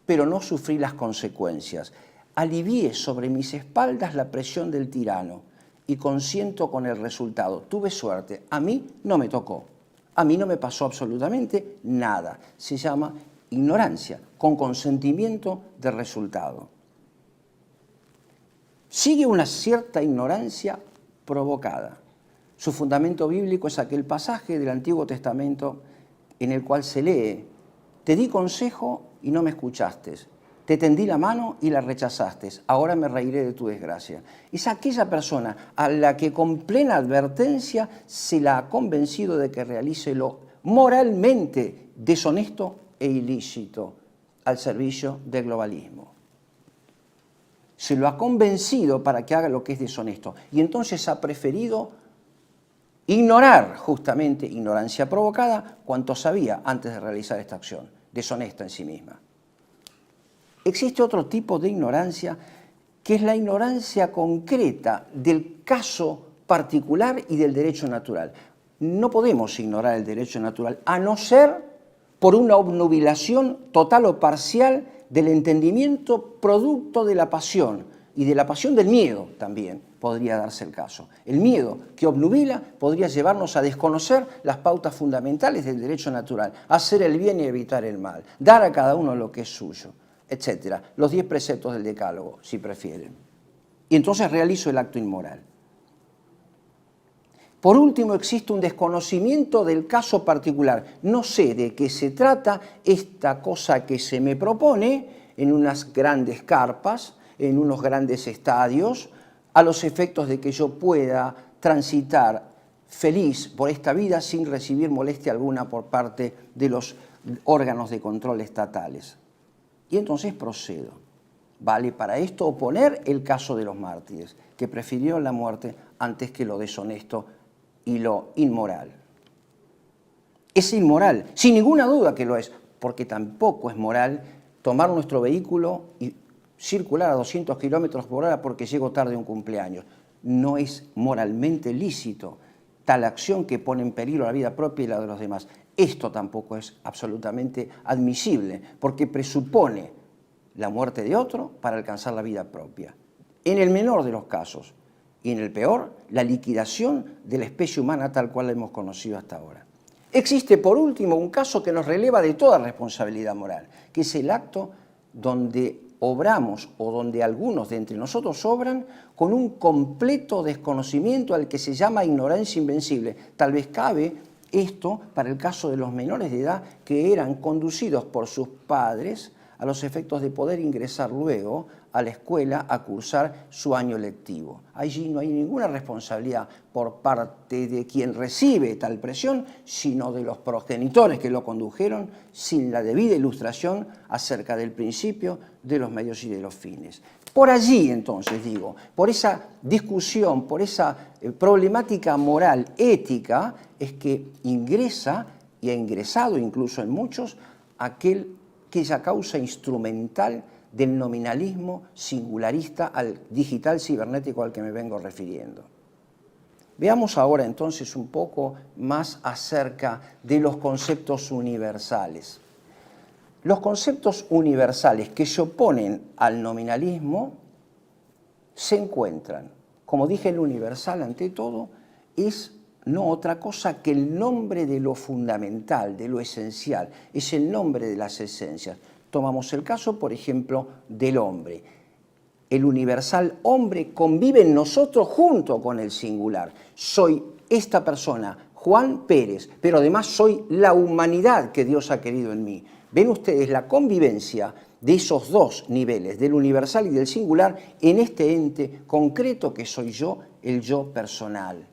pero no sufrí las consecuencias. Alivié sobre mis espaldas la presión del tirano y consiento con el resultado. Tuve suerte, a mí no me tocó, a mí no me pasó absolutamente nada. Se llama ignorancia, con consentimiento del resultado. sigue una cierta ignorancia provocada. Su fundamento bíblico es aquel pasaje del Antiguo Testamento en el cual se lee: te di consejo y no me escuchaste, te tendí la mano y la rechazaste, ahora me reiré de tu desgracia. Es aquella persona a la que con plena advertencia se la ha convencido de que realice lo moralmente deshonesto e ilícito al servicio del globalismo. Se lo ha convencido para que haga lo que es deshonesto y entonces ha preferido ignorar, justamente, ignorancia provocada, cuanto sabía antes de realizar esta acción, deshonesta en sí misma. Existe otro tipo de ignorancia, que es la ignorancia concreta del caso particular y del derecho natural. No podemos ignorar el derecho natural, a no ser por una obnubilación total o parcial del entendimiento producto de la pasión, y de la pasión del miedo también podría darse el caso. El miedo que obnubila podría llevarnos a desconocer las pautas fundamentales del derecho natural, hacer el bien y evitar el mal, dar a cada uno lo que es suyo, etc. Los 10 preceptos del Decálogo, si prefieren. Y entonces realizo el acto inmoral. Por último, existe un desconocimiento del caso particular. No sé de qué se trata esta cosa que se me propone en unas grandes carpas, en unos grandes estadios, a los efectos de que yo pueda transitar feliz por esta vida sin recibir molestia alguna por parte de los órganos de control estatales. Y entonces procedo. Vale para esto oponer el caso de los mártires, que prefirieron la muerte antes que lo deshonesto y lo inmoral. Es inmoral, sin ninguna duda que lo es, porque tampoco es moral tomar nuestro vehículo y circular a 200 kilómetros por hora porque llego tarde a un cumpleaños. No es moralmente lícito tal acción que pone en peligro la vida propia y la de los demás. Esto tampoco es absolutamente admisible porque presupone la muerte de otro para alcanzar la vida propia. En el menor de los casos y en el peor, la liquidación de la especie humana tal cual la hemos conocido hasta ahora. Existe, por último, un caso que nos releva de toda responsabilidad moral, que es el acto donde obramos o donde algunos de entre nosotros obran con un completo desconocimiento al que se llama ignorancia invencible. Tal vez cabe esto para el caso de los menores de edad que eran conducidos por sus padres a los efectos de poder ingresar luego a la escuela a cursar su año lectivo. Allí no hay ninguna responsabilidad por parte de quien recibe tal presión, sino de los progenitores que lo condujeron sin la debida ilustración acerca del principio, de los medios y de los fines. Por allí, entonces, digo, por esa discusión, por esa problemática moral, ética, es que ingresa, y ha ingresado incluso en muchos, aquella causa instrumental del nominalismo singularista al digital cibernético al que me vengo refiriendo. Veamos ahora entonces un poco más acerca de los conceptos universales. Los conceptos universales que se oponen al nominalismo se encuentran, como dije, el universal ante todo es no otra cosa que el nombre de lo fundamental, de lo esencial, es el nombre de las esencias. Tomamos el caso, por ejemplo, del hombre. El universal hombre convive en nosotros junto con el singular. Soy esta persona, Juan Pérez, pero además soy la humanidad que Dios ha querido en mí. Ven ustedes la convivencia de esos dos niveles, del universal y del singular, en este ente concreto que soy yo, el yo personal.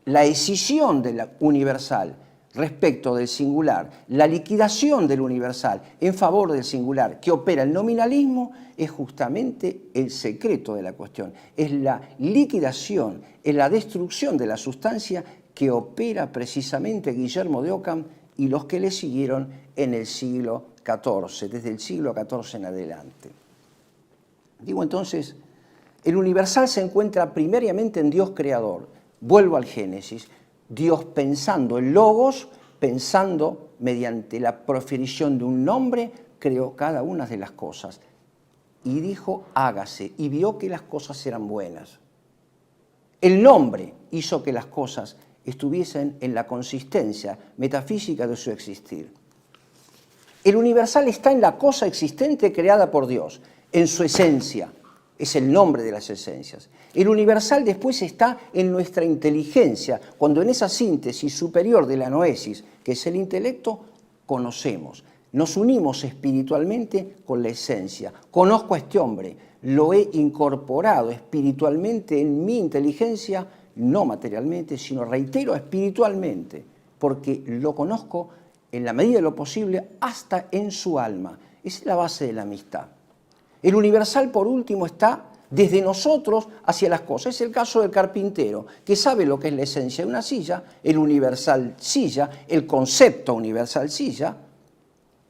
La escisión del universal respecto del singular, la liquidación del universal en favor del singular que opera el nominalismo es justamente el secreto de la cuestión. Es la liquidación, es la destrucción de la sustancia que opera precisamente Guillermo de Ockham y los que le siguieron en el siglo XIV, desde el siglo XIV en adelante. Digo entonces, el universal se encuentra primariamente en Dios creador. Vuelvo al Génesis. Dios pensando en Logos, pensando mediante la proferición de un nombre, creó cada una de las cosas. Y dijo, hágase, y vio que las cosas eran buenas. El nombre hizo que las cosas estuviesen en la consistencia metafísica de su existir. El universal está en la cosa existente creada por Dios, en su esencia. es el nombre de las esencias. El universal después está en nuestra inteligencia, cuando en esa síntesis superior de la noesis, que es el intelecto, conocemos. Nos unimos espiritualmente con la esencia. Conozco a este hombre, lo he incorporado espiritualmente en mi inteligencia, no materialmente, sino, reitero, espiritualmente, porque lo conozco en la medida de lo posible hasta en su alma. Esa es la base de la amistad. El universal, por último, está desde nosotros hacia las cosas. Es el caso del carpintero, que sabe lo que es la esencia de una silla, el universal silla, el concepto universal silla,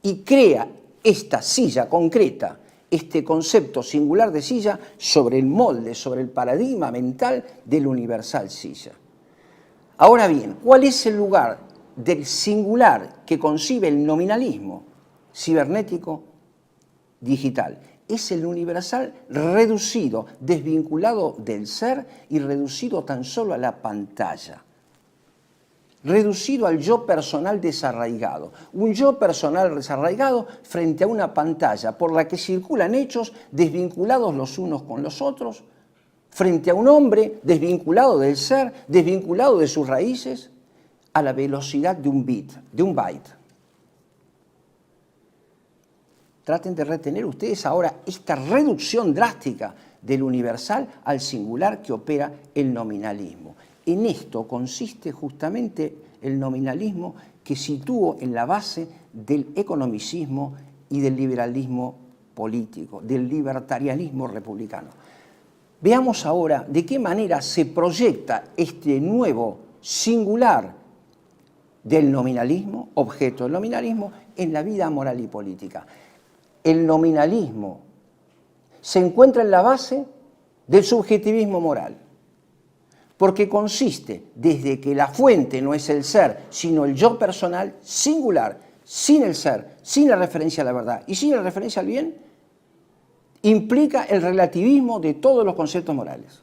y crea esta silla concreta, este concepto singular de silla, sobre el molde, sobre el paradigma mental del universal silla. Ahora bien, ¿cuál es el lugar del singular que concibe el nominalismo cibernético digital? Es el universal reducido, desvinculado del ser y reducido tan solo a la pantalla. Reducido al yo personal desarraigado. Un yo personal desarraigado frente a una pantalla por la que circulan hechos desvinculados los unos con los otros, frente a un hombre desvinculado del ser, desvinculado de sus raíces, a la velocidad de un bit, de un byte. Traten de retener ustedes ahora esta reducción drástica del universal al singular que opera el nominalismo. En esto consiste justamente el nominalismo que sitúo en la base del economicismo y del liberalismo político, del libertarianismo republicano. Veamos ahora de qué manera se proyecta este nuevo singular del nominalismo, objeto del nominalismo, en la vida moral y política. El nominalismo se encuentra en la base del subjetivismo moral, porque consiste desde que la fuente no es el ser, sino el yo personal singular, sin el ser, sin la referencia a la verdad y sin la referencia al bien, implica el relativismo de todos los conceptos morales.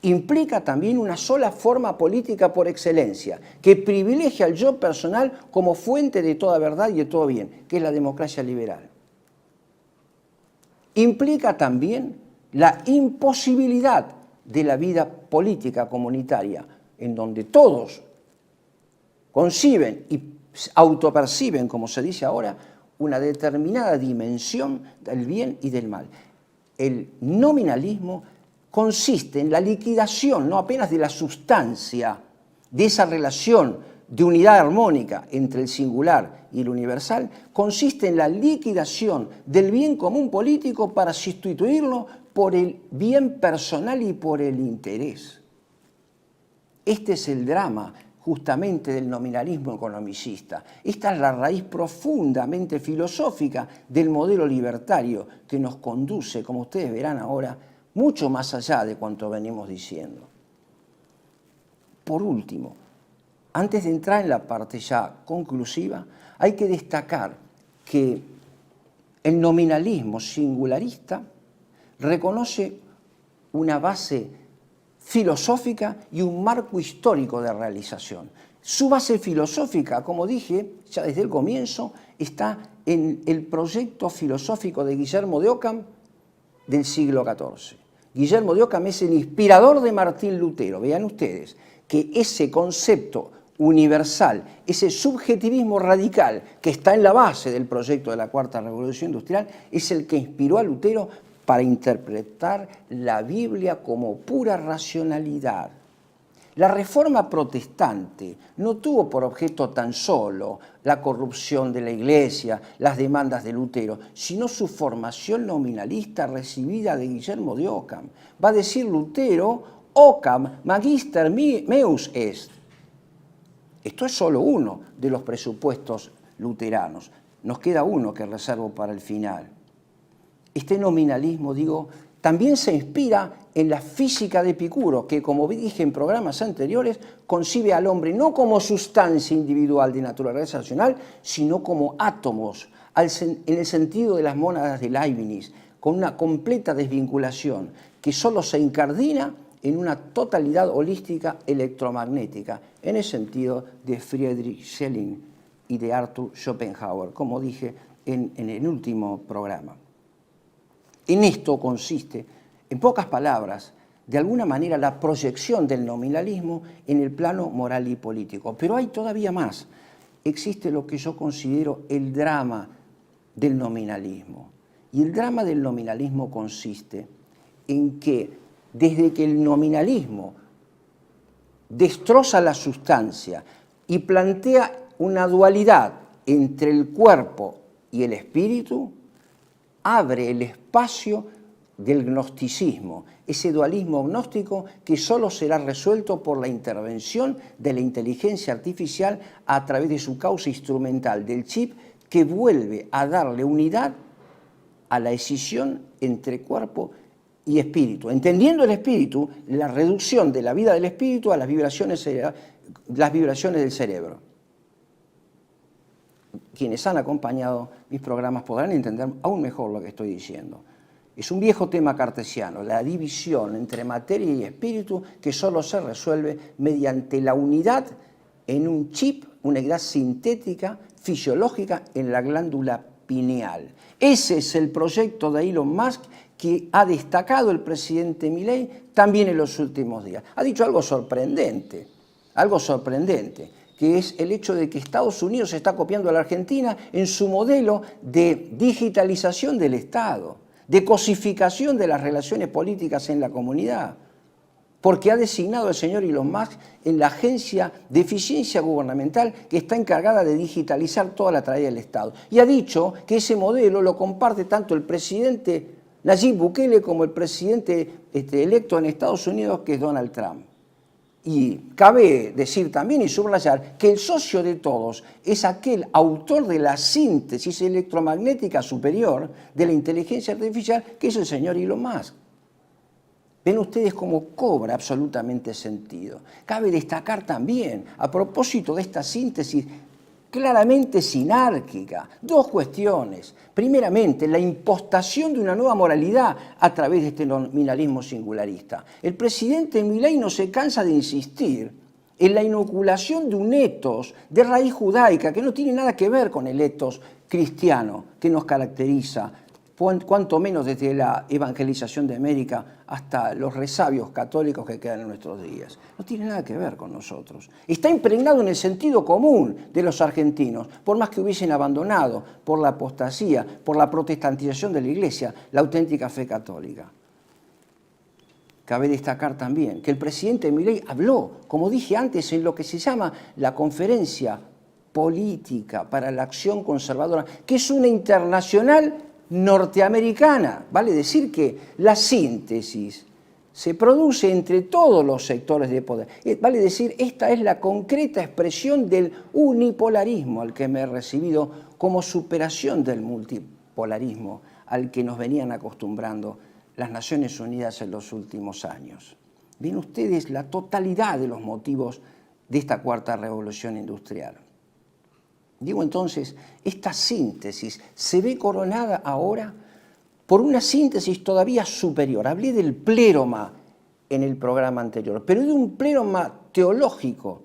Implica también una sola forma política por excelencia, que privilegia al yo personal como fuente de toda verdad y de todo bien, que es la democracia liberal. Implica también la imposibilidad de la vida política comunitaria, en donde todos conciben y autoperciben, como se dice ahora, una determinada dimensión del bien y del mal. El nominalismo consiste en la liquidación, no apenas de la sustancia, de esa relación de unidad armónica entre el singular y el universal, consiste en la liquidación del bien común político para sustituirlo por el bien personal y por el interés. Este es el drama justamente del nominalismo economicista. Esta es la raíz profundamente filosófica del modelo libertario que nos conduce, como ustedes verán ahora, mucho más allá de cuanto venimos diciendo. Por último, antes de entrar en la parte ya conclusiva, hay que destacar que el nominalismo singularista reconoce una base filosófica y un marco histórico de realización. Su base filosófica, como dije ya desde el comienzo, está en el proyecto filosófico de Guillermo de Ockham del siglo XIV. Guillermo de Ockham es el inspirador de Martín Lutero. Vean ustedes que ese concepto universal, ese subjetivismo radical que está en la base del proyecto de la Cuarta Revolución Industrial, es el que inspiró a Lutero para interpretar la Biblia como pura racionalidad. La Reforma protestante no tuvo por objeto tan solo la corrupción de la Iglesia, las demandas de Lutero, sino su formación nominalista recibida de Guillermo de Ockham. Va a decir Lutero, Ockham, magister meus est. Esto es solo uno de los presupuestos luteranos. Nos queda uno que reservo para el final. Este nominalismo, digo, también se inspira en la física de Epicuro, que, como dije en programas anteriores, concibe al hombre no como sustancia individual de naturaleza racional, sino como átomos, en el sentido de las mónadas de Leibniz, con una completa desvinculación, que solo se incardina en una totalidad holística electromagnética, en el sentido de Friedrich Schelling y de Arthur Schopenhauer, como dije en el último programa. En esto consiste, en pocas palabras, de alguna manera la proyección del nominalismo en el plano moral y político. Pero hay todavía más. Existe lo que yo considero el drama del nominalismo. Y el drama del nominalismo consiste en que desde que el nominalismo destroza la sustancia y plantea una dualidad entre el cuerpo y el espíritu, abre el espacio del gnosticismo, ese dualismo gnóstico que solo será resuelto por la intervención de la inteligencia artificial a través de su causa instrumental, del chip, que vuelve a darle unidad a la escisión entre cuerpo y espíritu, entendiendo el espíritu, la reducción de la vida del espíritu a las vibraciones del cerebro. Quienes han acompañado mis programas podrán entender aún mejor lo que estoy diciendo. Es un viejo tema cartesiano, la división entre materia y espíritu que solo se resuelve mediante la unidad en un chip, una unidad sintética, fisiológica en la glándula pineal. Ese es el proyecto de Elon Musk que ha destacado el presidente Milei también en los últimos días. Ha dicho algo sorprendente, que es el hecho de que Estados Unidos está copiando a la Argentina en su modelo de digitalización del Estado, de cosificación de las relaciones políticas en la comunidad, porque ha designado al señor Elon Musk en la Agencia de Eficiencia Gubernamental que está encargada de digitalizar toda la tarea del Estado. Y ha dicho que ese modelo lo comparte tanto el presidente Nayib Bukele como el presidente electo en Estados Unidos, que es Donald Trump. Y cabe decir también y subrayar que el socio de todos es aquel autor de la síntesis electromagnética superior de la inteligencia artificial, que es el señor Elon Musk. Ven ustedes cómo cobra absolutamente sentido. Cabe destacar también, a propósito de esta síntesis claramente sinárquica, dos cuestiones. Primeramente, la impostación de una nueva moralidad a través de este nominalismo singularista. El presidente Milei no se cansa de insistir en la inoculación de un etos de raíz judaica que no tiene nada que ver con el etos cristiano que nos caracteriza, cuanto menos desde la evangelización de América hasta los resabios católicos que quedan en nuestros días. No tiene nada que ver con nosotros. Está impregnado en el sentido común de los argentinos, por más que hubiesen abandonado por la apostasía, por la protestantización de la Iglesia, la auténtica fe católica. Cabe destacar también que el presidente Milei habló, como dije antes, en lo que se llama la Conferencia Política para la Acción Conservadora, que es una internacional norteamericana. Vale decir que la síntesis se produce entre todos los sectores de poder. Vale decir, esta es la concreta expresión del unipolarismo al que me he recibido como superación del multipolarismo al que nos venían acostumbrando las Naciones Unidas en los últimos años. Ven ustedes la totalidad de los motivos de esta cuarta revolución industrial. Digo entonces, esta síntesis se ve coronada ahora por una síntesis todavía superior. Hablé del pléroma en el programa anterior, pero de un pléroma teológico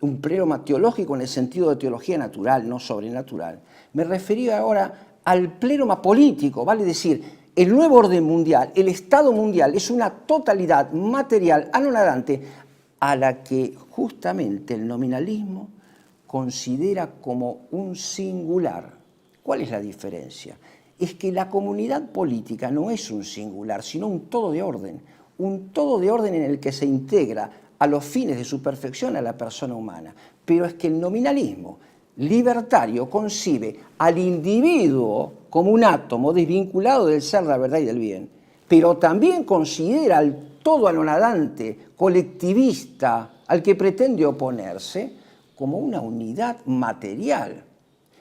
en el sentido de teología natural, no sobrenatural. Me refería ahora al pléroma político, vale decir, el nuevo orden mundial, el Estado mundial, es una totalidad material anonadante a la que justamente el nominalismo considera como un singular. ¿Cuál es la diferencia? Es que la comunidad política no es un singular, sino un todo de orden en el que se integra a los fines de su perfección a la persona humana. Pero es que el nominalismo libertario concibe al individuo como un átomo desvinculado del ser, la verdad y del bien, pero también considera al todo anonadante, colectivista, al que pretende oponerse, como una unidad material.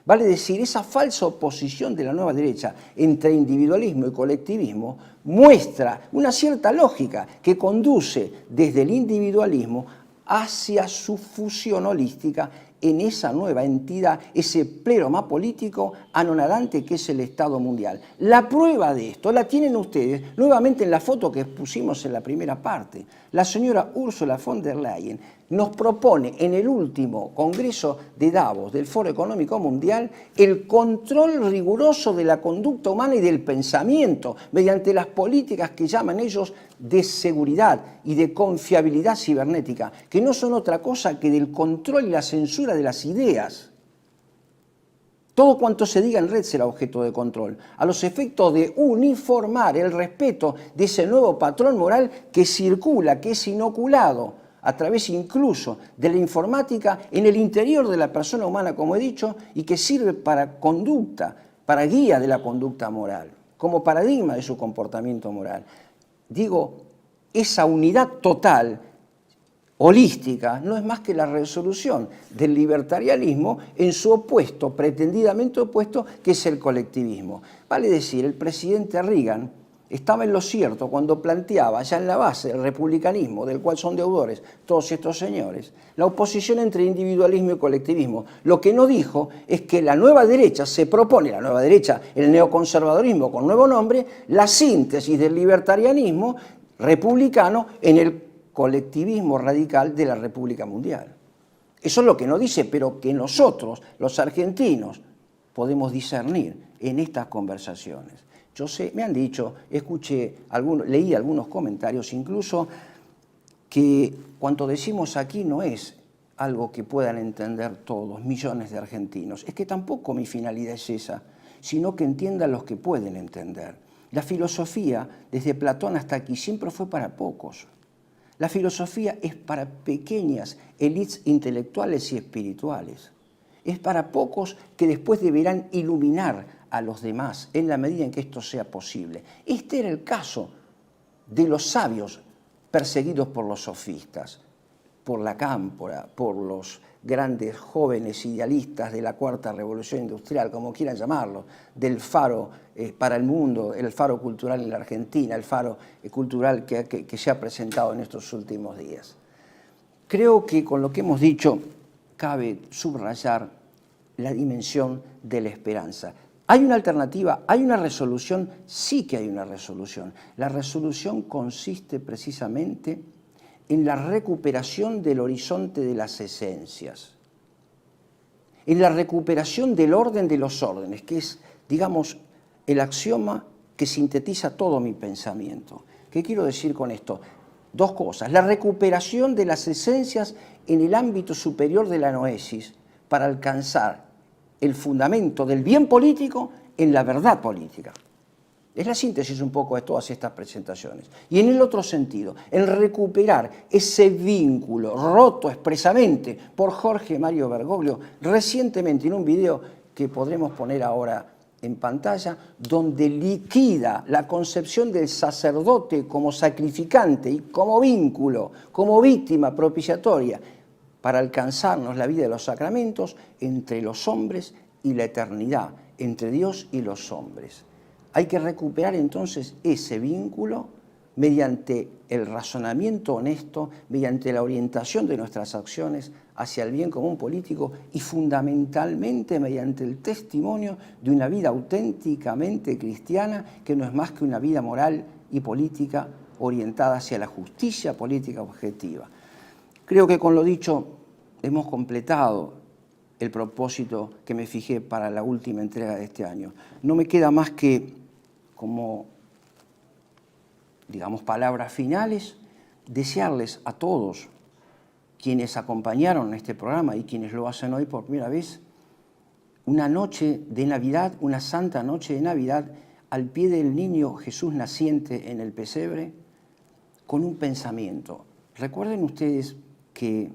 Vale decir, esa falsa oposición de la nueva derecha entre individualismo y colectivismo muestra una cierta lógica que conduce desde el individualismo hacia su fusión holística en esa nueva entidad, ese pléroma político anonadante que es el Estado mundial. La prueba de esto la tienen ustedes nuevamente en la foto que pusimos en la primera parte. La señora Ursula von der Leyen nos propone en el último Congreso de Davos del Foro Económico Mundial el control riguroso de la conducta humana y del pensamiento mediante las políticas que llaman ellos de seguridad y de confiabilidad cibernética, que no son otra cosa que del control y la censura de las ideas. Todo cuanto se diga en red será objeto de control, a los efectos de uniformar el respeto de ese nuevo patrón moral que circula, que es inoculado a través incluso de la informática en el interior de la persona humana, como he dicho, y que sirve para conducta, para guía de la conducta moral, como paradigma de su comportamiento moral. Digo, esa unidad total, holística, no es más que la resolución del libertarianismo en su opuesto, pretendidamente opuesto, que es el colectivismo. Vale decir, el presidente Reagan estaba en lo cierto cuando planteaba ya en la base del republicanismo, del cual son deudores todos estos señores, la oposición entre individualismo y colectivismo. Lo que no dijo es que la nueva derecha se propone, la nueva derecha, el neoconservadorismo con nuevo nombre, la síntesis del libertarianismo republicano en el colectivismo radical de la República Mundial. Eso es lo que no dice, pero que nosotros, los argentinos, podemos discernir en estas conversaciones. Yo sé, me han dicho, leí algunos comentarios incluso, que cuanto decimos aquí no es algo que puedan entender todos, millones de argentinos. Es que tampoco mi finalidad es esa, sino que entiendan los que pueden entender. La filosofía, desde Platón hasta aquí, siempre fue para pocos. La filosofía es para pequeñas élites intelectuales y espirituales. Es para pocos que después deberán iluminar a los demás en la medida en que esto sea posible. Este era el caso de los sabios perseguidos por los sofistas, por la cámpora, por los grandes jóvenes idealistas de la Cuarta Revolución Industrial, como quieran llamarlo, del faro para el mundo, el faro cultural en la Argentina, el faro cultural que se ha presentado en estos últimos días. Creo que con lo que hemos dicho cabe subrayar la dimensión de la esperanza. ¿Hay una alternativa? ¿Hay una resolución? Sí que hay una resolución. La resolución consiste precisamente en la recuperación del horizonte de las esencias, en la recuperación del orden de los órdenes, que es, digamos, el axioma que sintetiza todo mi pensamiento. ¿Qué quiero decir con esto? Dos cosas. La recuperación de las esencias en el ámbito superior de la noesis para alcanzar el fundamento del bien político en la verdad política. Es la síntesis un poco de todas estas presentaciones. Y en el otro sentido, el recuperar ese vínculo roto expresamente por Jorge Mario Bergoglio recientemente en un video que podremos poner ahora en pantalla, donde liquida la concepción del sacerdote como sacrificante y como vínculo, como víctima propiciatoria para alcanzarnos la vida de los sacramentos entre los hombres y la eternidad, entre Dios y los hombres. Hay que recuperar entonces ese vínculo mediante el razonamiento honesto, mediante la orientación de nuestras acciones hacia el bien común político y fundamentalmente mediante el testimonio de una vida auténticamente cristiana que no es más que una vida moral y política orientada hacia la justicia política objetiva. Creo que con lo dicho hemos completado el propósito que me fijé para la última entrega de este año. No me queda más que, como, digamos, palabras finales, desearles a todos quienes acompañaron este programa y quienes lo hacen hoy por primera vez, una noche de Navidad, una santa noche de Navidad, al pie del niño Jesús naciente en el pesebre, con un pensamiento. Recuerden ustedes que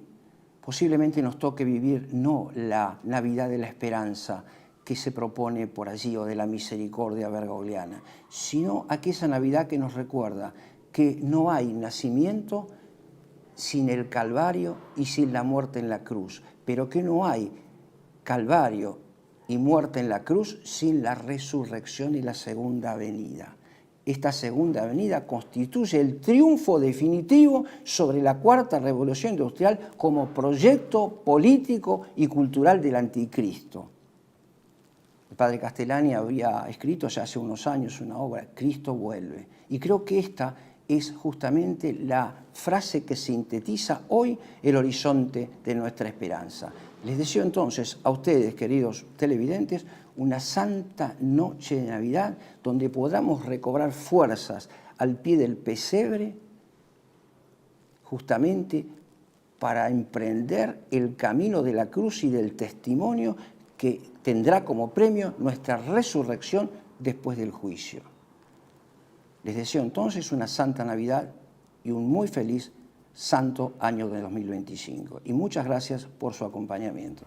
posiblemente nos toque vivir no la Navidad de la esperanza que se propone por allí o de la misericordia bergogliana, sino aquella Navidad que nos recuerda que no hay nacimiento sin el Calvario y sin la muerte en la cruz, pero que no hay Calvario y muerte en la cruz sin la resurrección y la segunda venida. Esta segunda venida constituye el triunfo definitivo sobre la Cuarta Revolución Industrial como proyecto político y cultural del anticristo. El padre Castellani había escrito ya hace unos años una obra, Cristo vuelve. Y creo que esta es justamente la frase que sintetiza hoy el horizonte de nuestra esperanza. Les deseo entonces a ustedes, queridos televidentes, una santa noche de Navidad donde podamos recobrar fuerzas al pie del pesebre justamente para emprender el camino de la cruz y del testimonio que tendrá como premio nuestra resurrección después del juicio. Les deseo entonces una santa Navidad y un muy feliz santo año de 2025. Y muchas gracias por su acompañamiento.